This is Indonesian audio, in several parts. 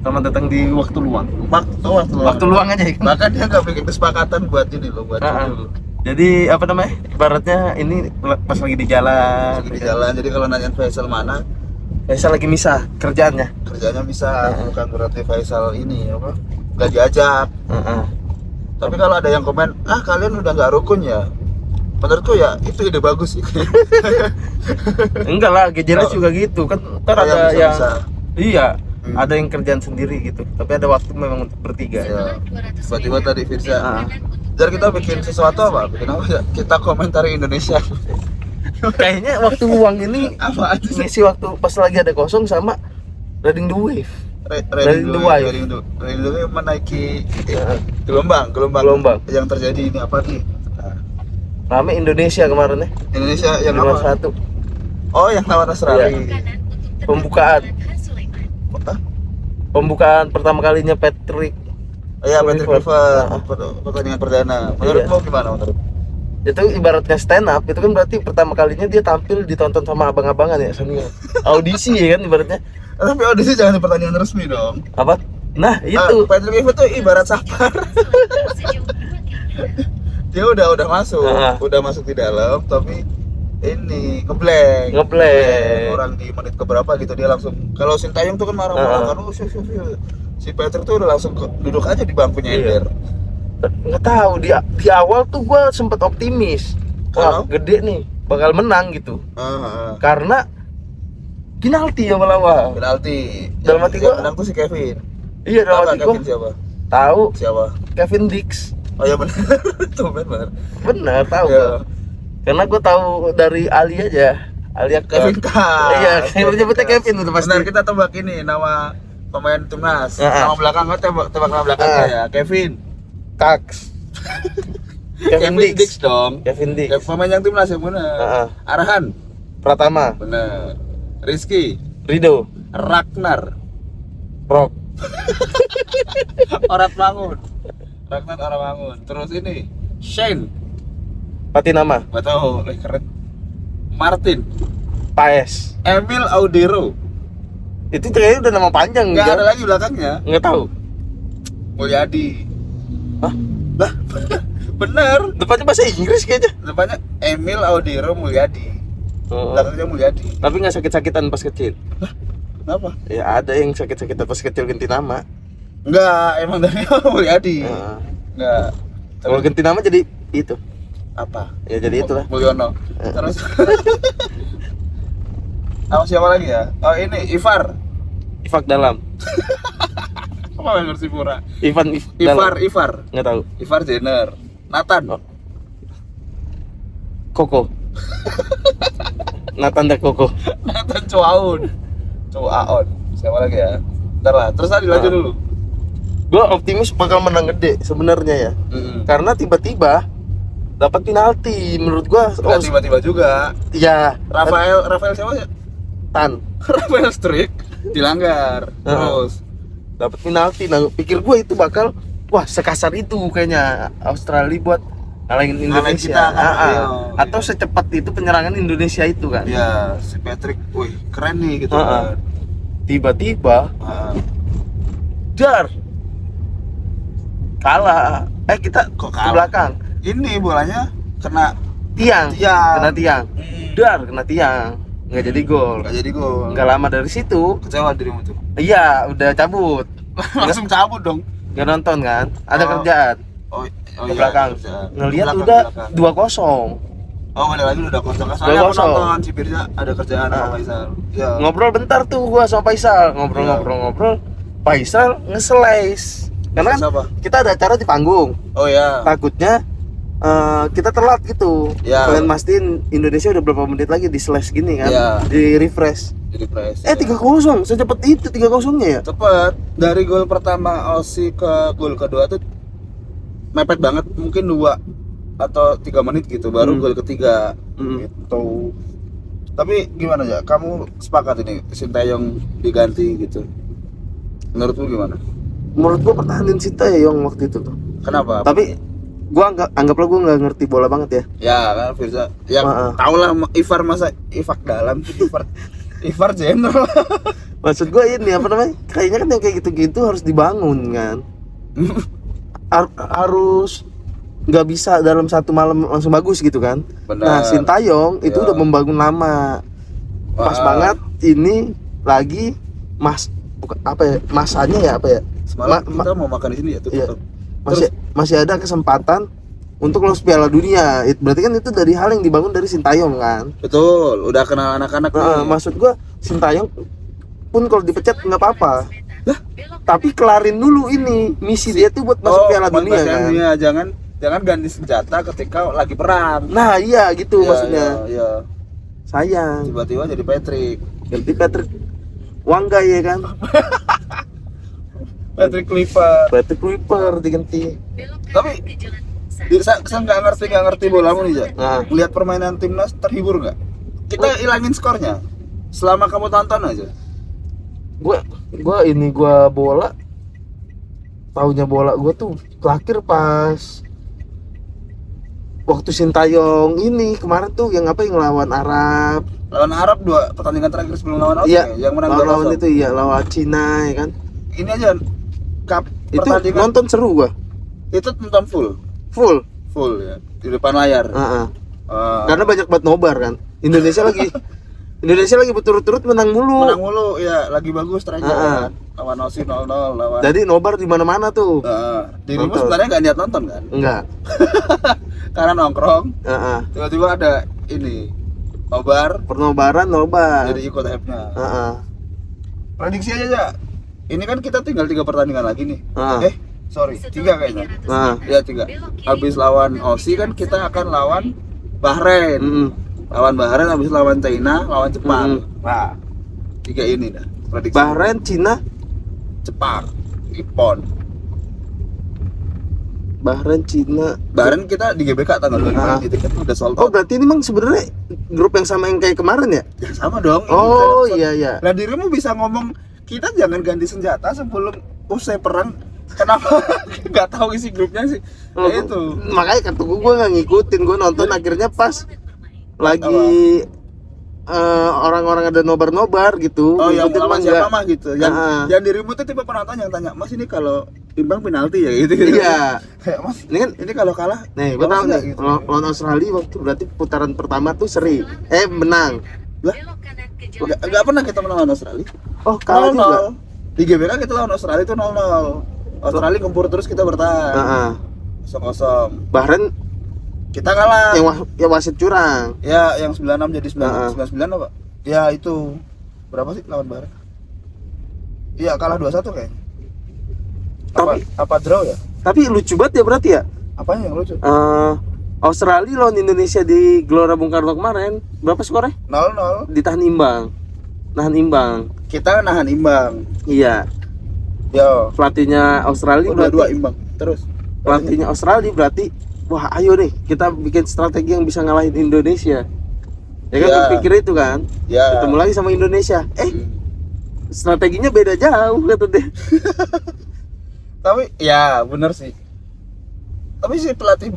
Selamat datang di waktu luang. Waktu luang aja kan. Bahkan dia nggak bikin kesepakatan buat ini loh, buat dulu. Jadi apa namanya? Ibaratnya ini pas lagi di jalan. Di jalan. Jadi kalau nanyain Faisal mana, Faisal lagi misah kerjaannya. kerjanya bisa, bukan berarti Faisal ini apa? Nggak diajak. Tapi kalau ada yang komen, kalian udah nggak rukun ya? Menurutku ya itu ide bagus sih. Enggak lah, jelas juga gitu kan. Ntar Kayak ada yang bisa-bisa. iya, ada yang kerjaan sendiri gitu. Tapi ada waktu memang untuk bertiga. Ya. Tiba-tiba tadi Firza, Jar kita bikin sesuatu apa? Bikin apa ya? Kita komentari Indonesia. Kayaknya waktu luang ini Apa aja sih? ngisi waktu pas lagi ada kosong sama riding the wave. Riding the wave menaiki gelombang yang terjadi ini apa nih? Rame Indonesia kemarin ya. Indonesia yang apa? 5-1. Oh, yang lawan Australia. Pembukaan. Hah? Pembukaan pertama kalinya Patrick. Iya, Patrick Kluivert, pertandingan perdana. Menurutmu Iya. gimana menurut? Itu ibaratnya stand up, itu kan berarti pertama kalinya dia tampil ditonton sama abang-abangan ya, senior. Audisi ya kan ibaratnya. Tapi audisi jangan di pertandingan resmi dong. Apa? Nah, itu. Patrick Kluivert tuh ibarat sapar. Dia udah masuk, udah masuk di dalam, tapi ini ngeblank. Orang di menit keberapa gitu dia langsung. Kalau Sintayong tuh kan marah-marah kan, si Patrick tuh udah langsung duduk aja di bangkunya Ender. Nggak tahu di awal tuh gua sempet optimis. Wah, gede nih, bakal menang gitu. Karena penalti awal-awal. Penalti. Dalam hati gua menang tuh si Kevin. Iya, dalam hati gua. Kevin siapa? Tahu. Siapa? Kevin Dix. Oh ya benar. Tuh benar. Benar, tahu Ya. gua. Karena gua tahu dari Ali aja. Ali Kevin K. Iya, yang nyebutnya Kevin itu pasti. Benar, kita tebak ini nama pemain timnas. Heeh. Nama belakang kan tebak nama belakangnya ya. Kevin. Kaks. Kevin Dix dong. Kevin Dix. Pemain yang timnas yang benar. Arahan. Pratama. Benar. Rizky. Rido. Ragnar. Rock. Orat Mangun. Ragnar Oramangun. Terus ini Shane. Patinama. Betul, keren. Martin. Paes. Emil Audero. Itu kayaknya udah nama panjang. Nggak ada lagi belakangnya. Nggak tahu. Mulyadi. Hah? Lah, bener. Depannya bahasa Inggris kayaknya. Depannya Emil Audero Mulyadi. Belakangnya Mulyadi. Tapi nggak sakit-sakitan pas kecil. Kenapa? Ya ada yang sakit-sakitan pas kecil ganti nama. Enggak, emang dari Mulyadi. Enggak. Kalau ganti nama jadi itu. Apa? Ya jadi itulah. Mulyono. Terus siapa lagi ya? Oh ini Ivar. Ifak dalam. Apa yang Persipura? Ivar. Nggak tahu. Ivar Jenner. Nathan. Koko. Nathan dan Koko. Nathan Cuaun. Siapa lagi ya? Ntar lah, terus tadi lanjut dulu. Gue optimis bakal menang gede sebenarnya ya. Karena tiba-tiba dapat penalti menurut gua. Tiba-tiba juga. Ya. Rafael siapa ya? Tan. Rafael Strik dilanggar. Terus dapat penalti. Nah, pikir gua itu bakal sekasar itu kayaknya Australia buat ngalahin Indonesia. Atau secepat itu penyerangan Indonesia itu kan. Ya, si Patrick, wih keren nih gitu kan. Tiba-tiba dar kalah. Kita kok ke kalah? belakang. Ini bolanya kena Tiang. Kena tiang. Dar kena tiang. Nggak jadi gol. Nggak lama dari situ. Kecewa dirimu tuh. Iya, udah cabut. Langsung cabut dong. Nggak nonton kan? Ada kerjaan. Ke belakang. Ngelihat udah 2-0. Oh, balik lagi udah kosong. Soalnya aku nonton si Firza ada kerjaan sama Faisal. Ya. Ngobrol bentar tuh gua sama Faisal. Ngobrol. Faisal nge-slice. Karena kan kita ada acara di panggung. Oh ya. Takutnya kita telat gitu. Pengen mastiin Indonesia udah berapa menit lagi di slash gini kan. Di refresh. 3-0. Secepat itu 3-0-nya ya? Cepet. Dari gol pertama Aussie ke gol kedua tuh mepet banget, mungkin 2 atau 3 menit gitu baru gol ketiga gitu. Tapi gimana ya? Kamu sepakat ini Sintayong diganti gitu? Menurutmu gimana? Menurut gua pertahanin Sintayong waktu itu tuh. Kenapa? Tapi anggaplah gua nggak ngerti bola banget ya. Ya kan Firza. Yang tau lah Ivar masa Ifak dalam Ivar Jenner. Maksud gue ini apa namanya? Kayaknya kan yang kayak gitu-gitu harus dibangun kan. Harus nggak bisa dalam satu malam langsung bagus gitu kan. Benar. Nah, Sintayong itu Ya. udah membangun lama. Pas Wah. banget ini lagi bukan apa ya? Masanya ya apa ya? Semalam Ma- kita mau makan di sini ya, Iya. tutup. Masih ada kesempatan untuk lolos Piala Dunia. Berarti kan itu dari hal yang dibangun dari Sintayong kan. Betul, udah kenal anak-anak nih. Maksud gua Sintayong pun kalau dipecat nggak apa-apa. Lah, tapi kelarin dulu ini misi dia tuh buat masuk Piala Dunia kan. Dunia. Jangan ganti senjata ketika lagi perang. Nah, iya gitu Iya, maksudnya. Iya. Sayang. Tiba-tiba jadi Patrick. Ganti Patrick Wanggai ya kan. Patrick Kluivert. Patrick Kluivert diganti. Tapi saya nggak ngerti bola nih, Ja. Nah. Lihat permainan timnas terhibur nggak? Kita ilangin skornya. Selama kamu tonton aja. Gua bola taunya bola gua tuh terakhir pas waktu Sintayong ini kemarin tuh yang apa yang lawan Arab. Lawan Arab 2 pertandingan terakhir sebelum lawan Iya, Australia yang menang lawan 2-0. itu iya lawan Cina ya kan. Ini aja cup Itu pertandingan nonton seru gua. itu nonton full ya di depan layar. Heeh. Ah, Karena banyak banget nobar kan. Indonesia lagi berturut-turut menang mulu. menang mulu ya, lagi bagus terakhir kan. Lawan Aussie 0-0 lawan. Jadi nobar di mana-mana tuh. Dirimu Nonton. sebenarnya nggak niat nonton kan? Enggak. Karena nongkrong, Heeh. tiba-tiba ada ini nobar, Pernobaran nobar. jadi ikut hype-nya. Heeh. Prediksi aja ya. Ini kan kita tinggal 3 pertandingan lagi nih. Heeh. Sorry, 3 kayaknya. Nah. Ya 3. Habis lawan Aussie kan kita akan lawan Bahrain. Mm-mm. Lawan Bahrain, habis lawan China, lawan Jepang. Mm-mm. Nah, 3 ini dah prediksi. Bahrain, Cina, Jepang, Nippon. Bahrain, Cina. Bahrain kita di GBK tanggal 25 Ah. itu kan udah sold Oh, out. berarti ini memang sebenarnya grup yang sama yang kayak kemarin ya? Ya sama dong. Oh, Ini iya iya. Nah, dirimu bisa ngomong kita jangan ganti senjata sebelum usai perang. Kenapa nggak tahu isi grupnya sih? Oh, Ya itu. Makanya kata gue nggak ngikutin, gue nonton akhirnya pas lagi orang-orang ada nobar-nobar gitu. Oh, yang ngikutin lawan mah siapa nggak. mah gitu. Yang Ah. yang dirimu tuh tipe penonton yang tanya, "Mas ini kalau imbang penalti ya?" gitu. Iya. Kayak, "Mas, Ini kan ini kalau kalah nih, gue bagus tahu nggak?" nih, gitu. lawan Australia waktu berarti putaran pertama tuh seri. Menang. Lah, nggak pernah kita menang lawan Australia. Oh, kalah 0-0. juga. Di GBK kita lawan Australia itu 0-0. Australia ngempur terus kita bertahan. Heeh. 0-0. Bahrain Kita kalah. yang wasit curang. Ya, yang 96 jadi 99 apa? Ya itu. Berapa sih lawan Bahrain? Iya, kalah 2-1 kayaknya. Apa draw ya? Tapi lucu banget ya berarti ya. Apanya yang lucu? Australia lawan Indonesia di Gelora Bung Karno kemarin berapa skornya? 0-0. Ditahan imbang. Nahan imbang. Kita nahan imbang. Iya. Yo. Pelatihnya Australia Udah 2 berarti imbang. Terus. pelatihnya Australia berarti wah ayo nih kita bikin strategi yang bisa ngalahin Indonesia. Ya kan Ya. berpikir itu kan. Ya. Ketemu lagi sama Indonesia. Strateginya beda jauh kata dia. Tapi ya bener sih. Tapi si pelatih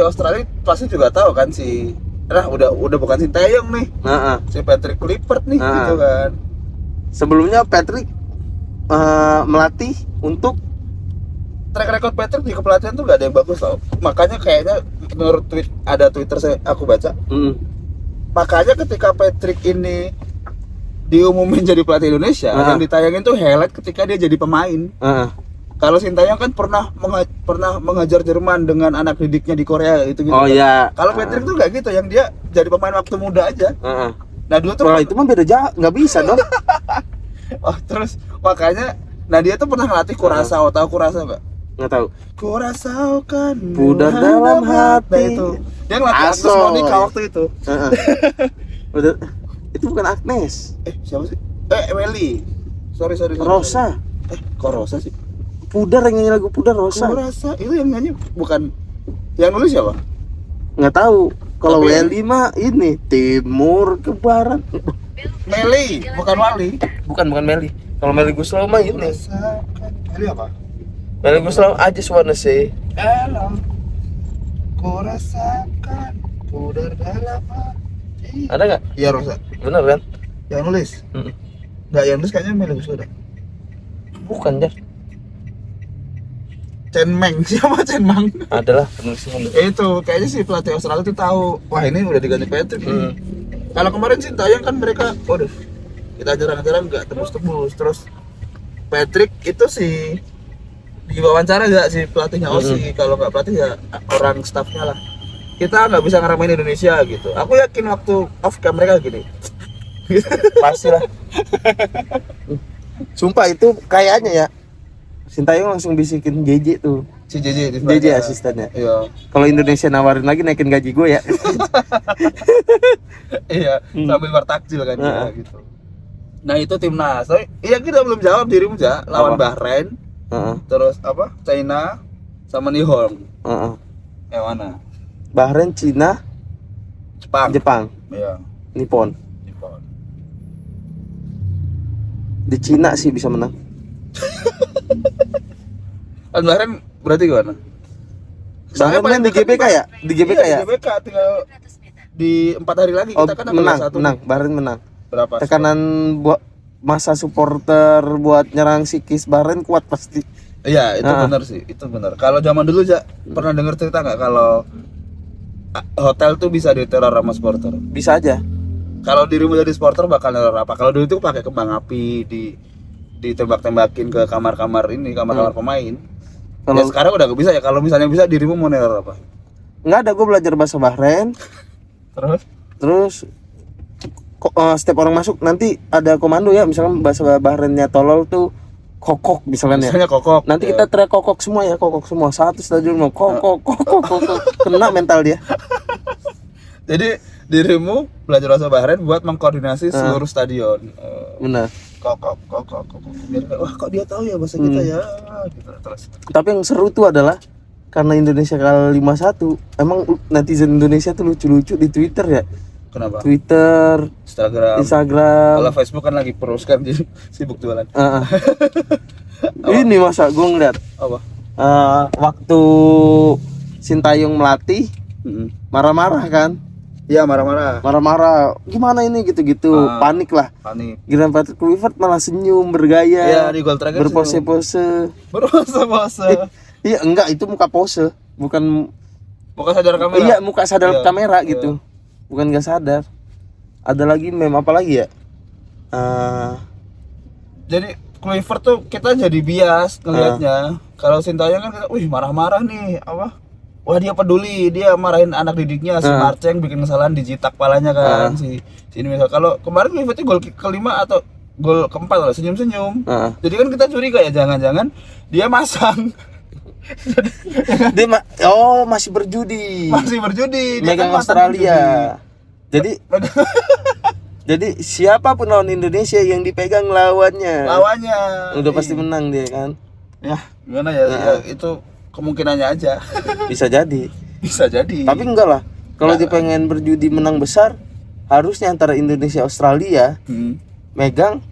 Australia pasti juga tahu kan si udah bukan Sintayong nih. Heeh. Si Patrick Kluivert nih gitu kan. Sebelumnya Patrick melatih untuk Track record Patrick di kepelatihan tuh gak ada yang bagus tau. Makanya kayaknya menurut ada Twitter aku baca. Makanya ketika Patrick ini diumumin jadi pelatih Indonesia, yang ditayangin tuh highlight ketika dia jadi pemain. Kalau Sintayong kan pernah mengajar Jerman dengan anak didiknya di Korea gitu. Oh iya. Kalau Patrick tuh gak gitu, yang dia jadi pemain waktu muda aja. Nah dulu tuh itu mah beda jauh, nggak bisa dong. oh terus makanya, nah dia tuh pernah ngelatih Curaçao, tahu Curaçao nggak? Nggak tahu. Curaçao kan Pudar dalam hati. Nah itu dia ngelatih Agnes Asoy. Monica waktu itu. Udah, itu bukan Agnes. Siapa sih? Meli. Sorry. Rosa. Kok Rosa sih? Pudar yang nyanyi lagu Pudar Rosa. Rosa itu yang nyanyi bukan, yang nulis siapa? Nggak tahu. Kalau Tapi- Welly mah ini timur ke barat. Meli, bukan Wali. Bukan Meli. Kalau Meli Guslau mah ini. Rosa kan Meli apa? Meli Guslau I just wanna say. Hello. Ku rasakan pudar dalam hati. Ada nggak? Iya Rosa. Bener kan? Yang nulis. Mm-mm. Enggak, yang terus kayaknya Meli Guslo dah. Bukan, Jar. Chen Meng, siapa Chen Meng? Adalah penulisnya lu. Itu kayaknya si pelatih Australia tuh tahu, wah ini udah diganti Patrick nih. Kalau kemarin sih Sintayong kan mereka, waduh, kita jarang-jarang nggak tembus-tembus. Terus Patrick itu sih diwawancara nggak si pelatihnya Aussie, kalau nggak pelatih ya orang staffnya lah. Kita nggak bisa ngeramain Indonesia gitu. Aku yakin waktu off cam mereka gini. Pastilah. Sumpah itu kayaknya ya. Sintayong langsung bisikin JJ tuh. Si JJ asistennya. Iya. Kalau Indonesia nawarin lagi naikin gaji gue ya. Iya, sambil bertakjil kan ya, gitu. Nah, itu timnas. Tapi iya kita belum jawab dirimu ja, lawan Bahrain. Terus apa? China sama Nihon. Yang mana? Bahrain, Cina, Jepang. Iya. Nippon. Di Cina sih bisa menang. Bahrain berarti gimana? Bahrain main di GBK ya? Di GBK ya? Di GBK tinggal di 4 hari lagi kita kan menang. Bahrain menang. Berapa? Tekanan buat masa supporter buat nyerang psikis Bahrain kuat pasti. Iya, itu benar sih, itu benar. Kalau zaman dulu ja, pernah dengar cerita nggak kalau hotel tuh bisa diteror sama supporter? Bisa aja. Kalau dirimu jadi supporter bakal neror apa? Kalau dulu tuh pakai kembang api ditembak-tembakin ke kamar-kamar pemain. Ya sekarang udah gak bisa ya. Kalau misalnya bisa, dirimu mau neror apa? Nggak ada, gue belajar bahasa Bahrain. Terus setiap orang masuk nanti ada komando ya. Misalkan bahasa Bahrainnya tolol tuh kokok misalnya. Kokok. Nanti kita teriak kokok semua ya, kokok semua. Satu stadion mau kokok. Kena mental dia. Jadi dirimu belajar bahasa Bahrain buat mengkoordinasi seluruh stadion. Benar. Kokok. Biar, wah kok dia tahu ya bahasa kita ya, gitu terus. Tapi yang seru tuh adalah karena Indonesia kalah 5-1. Emang netizen Indonesia tuh lucu-lucu di Twitter ya. Kenapa? Twitter, Instagram. Kalau Facebook kan lagi terus kan jadi sibuk jualan. Ini masa gue ngeliat apa? Waktu Sintayong melatih marah-marah kan? Iya marah-marah. Gimana ini gitu-gitu, panik lah. Giliran Patrick Kluivert malah senyum, bergaya. Iya, di gol terakhir berpose-pose. Iya, enggak, itu muka pose, bukan muka sadar kamera. Iya, muka sadar kamera gitu. Bukan enggak sadar. Ada lagi meme apa lagi ya? Jadi Kluivert tuh kita jadi bias ngelihatnya. Kalau Sintayong kan kita, wih marah-marah nih, apa? Wah dia peduli, dia marahin anak didiknya si Marceng bikin kesalahan dijitak palanya kan si ini misal. Kalau kemarin Kluivert gol kelima atau gol keempat lah senyum-senyum. Jadi kan kita curiga ya jangan-jangan dia masang. Dia masih berjudi. Dia megang kan Australia. Jadi siapapun lawan Indonesia yang dipegang lawannya udah pasti menang dia kan. Ya gimana ya, ya itu kemungkinannya aja. Bisa jadi. Tapi enggak lah. Kalau dia pengen berjudi menang besar, harusnya antara Indonesia Australia megang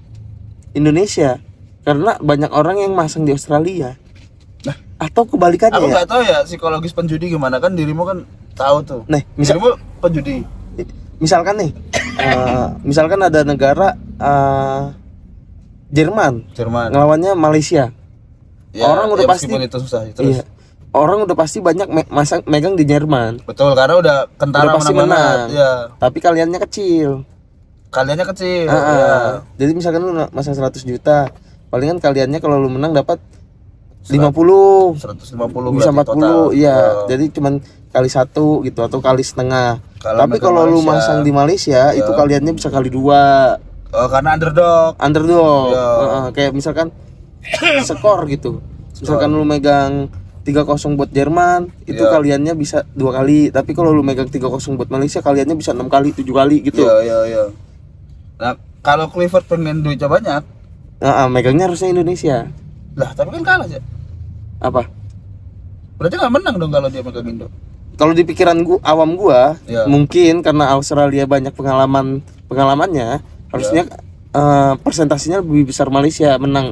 Indonesia, karena banyak orang yang masang di Australia. Atau kebalikannya. Aku nggak tahu ya psikologis penjudi gimana, kan dirimu kan tahu tuh. Nih, dirimu penjudi. Misalkan nih, misalkan ada negara Jerman ngelawannya Malaysia. Ya, orang udah pasti itu susah terus. Iya. Orang udah pasti banyak megang di Jerman. Betul, karena udah kentara udah pasti menang. Ya. Tapi kaliannya kecil. Ya. Jadi misalkan lu masang 100 juta, palingan kaliannya kalau lu menang dapat 50, 150 bisa 40, total. Iya. Jadi cuman kali 1 gitu atau kali setengah. Tapi kalau lu masang di Malaysia, itu kaliannya bisa kali 2. Oh, karena underdog. Ya. Kayak misalkan skor gitu. Misalkan lu megang 3-0 buat Jerman, itu kaliannya bisa 2 kali. Tapi kalau lu megang 3-0 buat Malaysia, kaliannya bisa 6 kali, 7 kali gitu. Iya. Nah, kalau Kluivert pengen duitnya banyak, megangnya harusnya Indonesia. Lah, tapi kan kalah aja. Apa? Berarti nggak menang dong kalau dia megang Indo. Kalau di pikiran awam gua, mungkin karena Australia banyak pengalamannya, harusnya persentasinya lebih besar Malaysia menang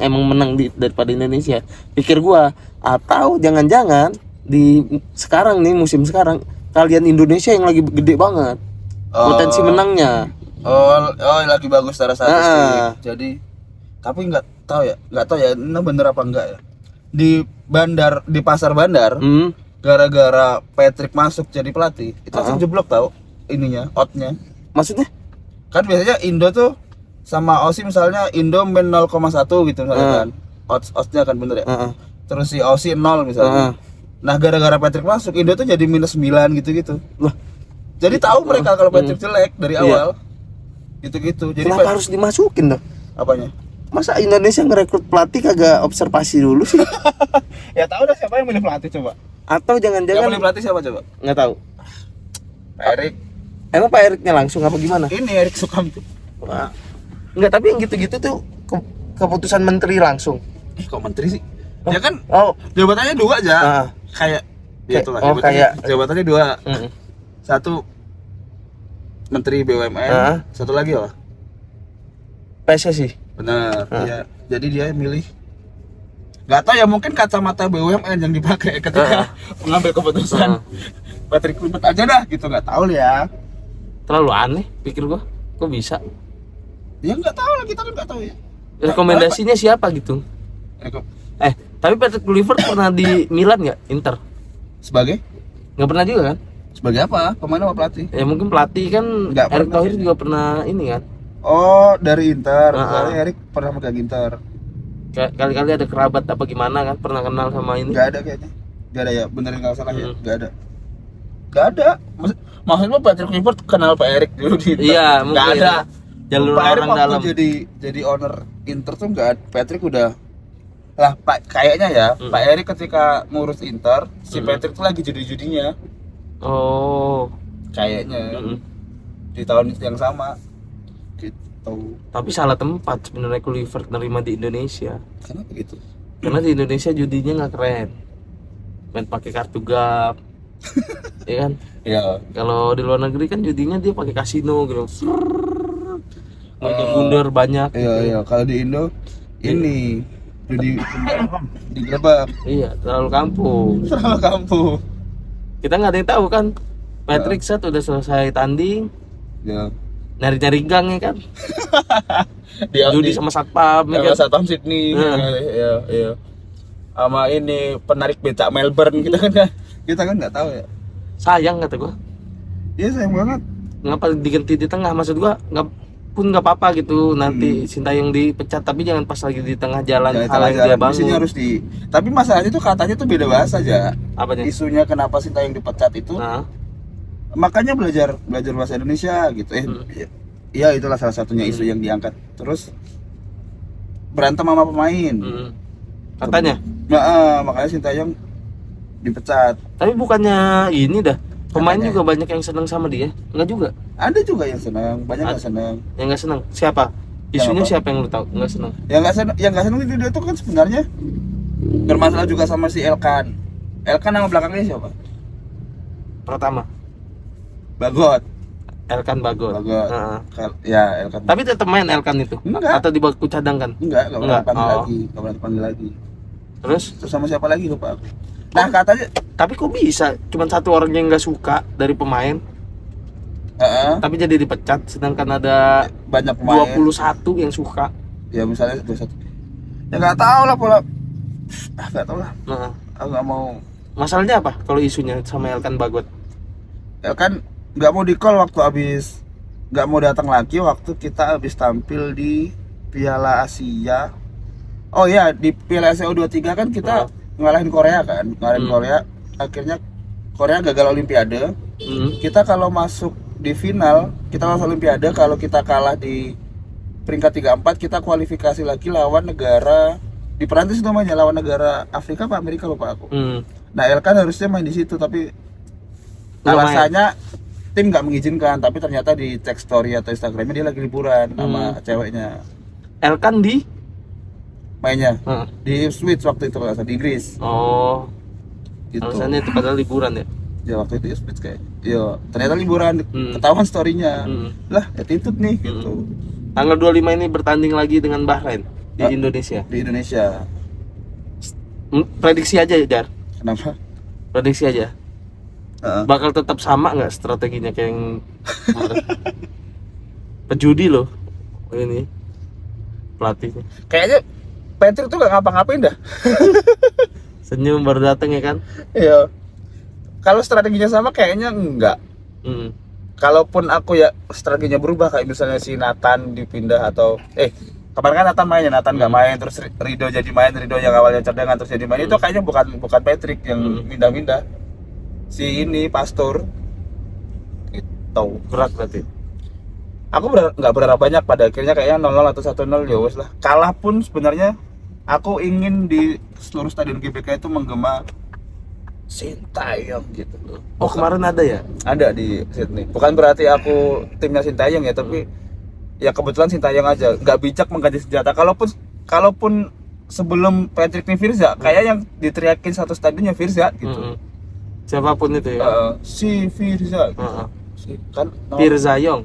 daripada Indonesia. Pikir gua, atau jangan-jangan di sekarang nih musim sekarang kalian Indonesia yang lagi gede banget potensi menangnya. Oh lagi bagus secara statistik. Jadi tapi nggak tahu ya ini bener apa enggak ya. Di pasar bandar, gara-gara Patrick masuk jadi pelatih, itu langsung jeblok tahu ininya, outnya. Maksudnya? Kan biasanya Indo tuh sama Aussie misalnya Indo main 0,1 gitu misalnya kan. Odds-nya kan bener ya. Terus si Aussie 0 misalnya. Nah, gara-gara Patrick masuk, Indo tuh jadi -9 gitu-gitu. Loh. Jadi tahu mereka kalau Patrick jelek dari awal. Gitu-gitu. Jadi kenapa harus dimasukin dong? Apanya? Masa Indonesia ngerekrut pelatih kagak observasi dulu sih? Ya tahu dah siapa yang milih pelatih coba. Atau jangan-jangan Yang milih pelatih siapa coba? Nggak tahu. Pak Erik. Emang Pak Eriknya langsung apa gimana? Ini Erik Sukamti. Wah. Enggak, tapi yang gitu-gitu tuh keputusan menteri langsung. Kok menteri sih? Ya kan jabatannya 2 aja. Kayak itulah jabatannya 2. Satu Menteri BUMN, satu lagi apa? PSSI. Benar. Ya. Jadi dia milih. Gak tahu ya, mungkin kacamata BUMN yang dipakai ketika mengambil keputusan. Patrick Kluivert aja dah gitu, nggak tahu ya. Terlalu aneh pikir gua. Kok bisa? Ya nggak tahu lah, kita kan nggak tahu ya. Rekomendasinya siapa gitu? Tapi Patrick Kluivert pernah di Milan nggak? Inter? Sebagai? Nggak pernah juga kan? Sebagai apa? Pemain apa pelatih? Ya mungkin pelatih kan. Erick Thohir juga pernah ini kan? Oh, dari Inter. Soalnya Erick pernah megang Inter. Kali-kali ada kerabat apa gimana kan? Pernah kenal sama ini? Nggak ada kayaknya. Nggak ada ya, benerin nggak salah ya. Nggak ada. Maksudnya Patrick Kluivert kenal Pak Erik dulu di Inter? Iya, mungkin. Nggak ada. Jalur Pak Erik waktu jadi owner Inter tuh nggak ada. Patrick udah lah Pak, kayaknya ya Pak Erik ketika ngurus Inter, si Patrick tuh lagi judi-judinya. Oh, kayaknya di tahun yang sama gitu. Tapi salah tempat sebenarnya Kluivert nerima di Indonesia. Kenapa gitu? Karena di Indonesia judinya nggak keren, main pakai kartu gap. Iya kan? Iya. Kalau di luar negeri kan judinya dia pakai kasino gitu. Bundar banyak. Iya. Kalau di Indo ini judi digerebek. Iya, terlalu kampung. Kita nggak ada yang tahu kan. Patrick set udah selesai tanding. Ya. Nyari-nyari gang ya kan. Judi sama satpam ya kan. Satpam Sydney. Iya. Sama ini penarik becak Melbourne kita kan nggak tahu ya. Sayang kata gua. Iya, sayang banget. Ngapa diganti di tengah, maksud gua nggak apa-apa gitu nanti Sintayong dipecat, tapi jangan pas lagi di tengah jalan dia bangun. Harus tapi masalahnya tuh katanya tuh beda bahasa aja. Apanya? Isunya kenapa Sintayong dipecat itu? Makanya belajar bahasa Indonesia gitu. Iya, itulah salah satunya isu yang diangkat. Terus berantem sama pemain. Katanya. Makanya Sintayong dipecat. Tapi bukannya ini dah. Pemain juga banyak yang senang sama dia. Enggak juga. Ada juga yang senang, banyak yang senang. Yang nggak senang siapa? Isunya siapa yang lu tahu nggak senang? Yang nggak senang itu dia tuh kan sebenarnya bermasalah juga sama si Elkan. Elkan nama belakangnya siapa? Pertama. Bagot. Elkan Bagot. Ya, Elkan. Tapi tetap main Elkan itu? Enggak. Atau di bangku cadangan? Enggak pernah panggil lagi. Terus sama siapa lagi lupa aku. Nah, katanya tapi kok bisa cuma satu orang yang nggak suka dari pemain? Tapi jadi dipecat, sedangkan ada banyak pemain 21 yang suka. Ya misalnya 21. Ya nggak tahu lah pola. Nggak tahu lah. Aku nggak mau. Masalahnya apa kalau isunya sama Elkan Bagot? Elkan nggak mau di-call nggak mau datang lagi waktu kita habis tampil di Piala Asia. Oh ya, di Piala Asia U23 kan kita ngalahin Korea kan. Korea, akhirnya Korea gagal Olimpiade. Kita kalau masuk di final, kita masuk Olimpiade, kalau kita kalah di peringkat 3-4, kita kualifikasi lagi lawan negara di Perancis namanya, lawan negara Afrika apa Amerika lupa aku. Nah, Elkan harusnya main di situ, tapi alasannya tim nggak mengizinkan. Tapi ternyata di cek story atau Instagramnya dia lagi liburan sama ceweknya. Elkan di mainnya di Ipswich waktu itu kalau di Inggris. Oh, gitu. Alasannya itu padahal liburan ya? Ya waktu itu Ipswich kayak. Iya, ternyata liburan, ketahuan storynya. Lah, attitude nih gitu. Tanggal 25 ini bertanding lagi dengan Bahrain di Indonesia. Di Indonesia. Prediksi aja, Jar. Kenapa? Prediksi aja. Bakal tetap sama nggak strateginya kayak yang pejudi loh ini pelatihnya. Kayaknya Patrick tuh gak ngapa-ngapain dah. Senyum baru datang ya kan. Iya. Kalau strateginya sama kayaknya enggak. Kalaupun aku ya strateginya berubah, kayak misalnya si Nathan dipindah atau kemarin kan Nathan main ya, Nathan nggak main, terus Rido jadi main, Rido yang awalnya cadangan terus jadi main, itu kayaknya bukan Patrick yang pindah-pindah, si ini Pastor itu Berat berarti. aku nggak berharap banyak, pada akhirnya kayaknya 0-0 atau 1-0 ya wes lah. Kalah pun sebenarnya aku ingin di seluruh stadion GBK itu menggema Sintayong gitu. Oh kemarin ada ya? Ada di Sydney. Bukan berarti aku timnya Sintayong ya, tapi ya kebetulan Sintayong aja. Nggak bijak mengganti senjata. Kalaupun sebelum Patrick nih Firza, kayak yang diteriakin satu stadionnya Firza gitu. Siapapun itu ya. Si Firza. Uh-huh. Si kan Firza Yong.